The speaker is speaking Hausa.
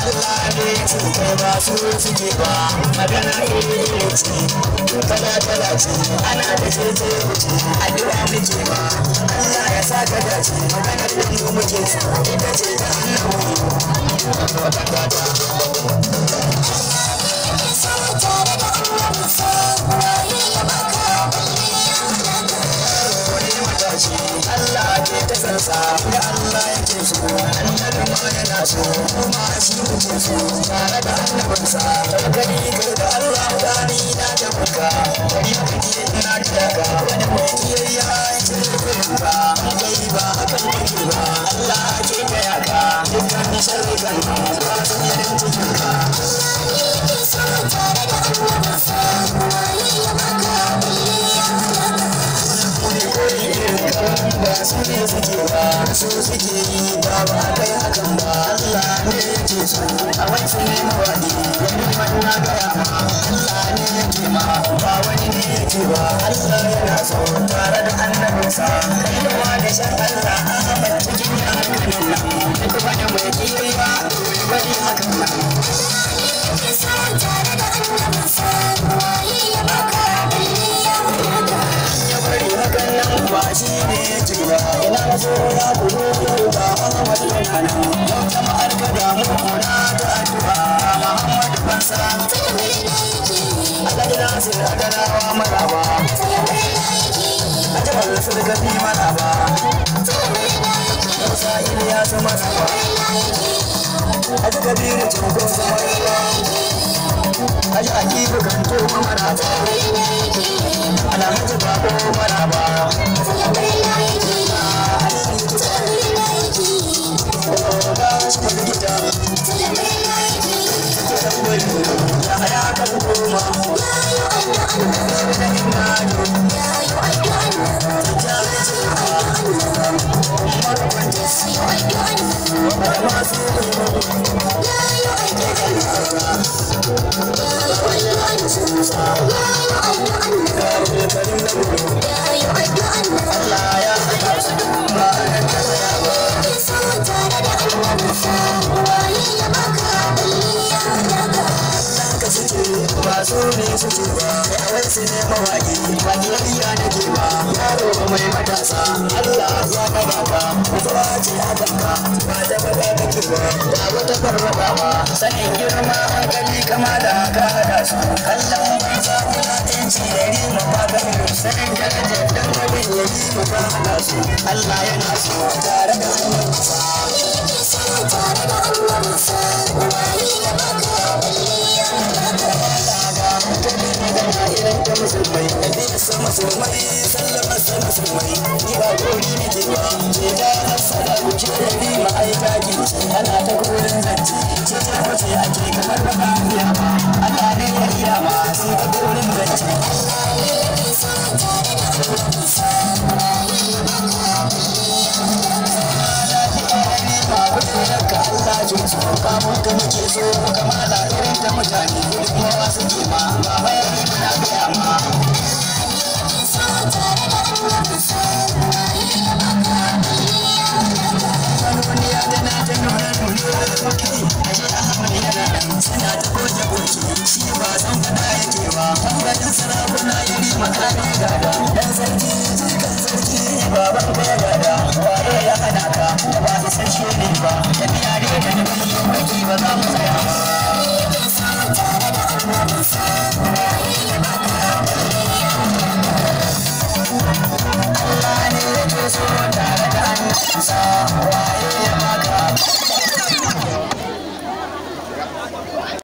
Allah ne ce kai ba su suke ba magana iri ce kala kala ce ana da cece addu'a muke ba Allah ya sa ka dace maganar da mu muke so ita ce ta Allah ke ta sansa da Allah yake so annabi ma yana so kuma shi muke so tare da annabinsa gani kai da Allah gani na da buka gari kake ina da ka wani mai kiyayya ce ka kai ba akan kake ba Allah ke gaya ka dukkan sharri kan ba su yin cikin ka tare da annabinsa ya maka ba su ne suke ba su suke yi ba ba kai hakan ba Allah ne yake so a wasu ne mawadi wani manna gaya ma Allah ne yake ma ba wani ne yake ba Allah yana so tare da annabinsa kaiwa da shan Allah Ahmad cikin harkar nan duk wani mai kiyi ba wani hakan nan tare da annabinsa ya baka ya bari hakan nan ba shi ne yake ba ina so ya kuno ba Muhammad yana nan yau jama'ar ka da mu kuna ta addu'a Muhammad fansa Allah ya sai agarawa maraba a jabar surgati maraba yau sa'ili ya su maraba a ji kabiru cinko su maraba a ji akibu kanto maraba alhaji bako maraba su ne suke ba wai su ne mawaƙi ba kiyayya da ke ba yaro mai matasa Allah ya baba ka zuwa ce a banka ba ta baba kake ba ba wata farraba ba sanin girma hankali kama da ka hada su kallon banza wulaƙanci da rima ba gani sanin darajar dan wani ya yi mu ba hada su Allah yana so tare da annabinsa tare da annabinsa wani ya baka idan ta musulmai ɗabi sa musulmai sallama sa musulmai ni ba gori ne ke ba ce da hasada ku ce da bi ma'aika ki ana ta korin zance ce ta wace ake kamar ba ka biya ba Allah ne ya iya ma sai ka korin zance Allah ne ya ke sa tare da annabinsa Allah ce so kamun ka muke so kamala irin ta mutane kuma wasu ke ma ba mai na gaya ma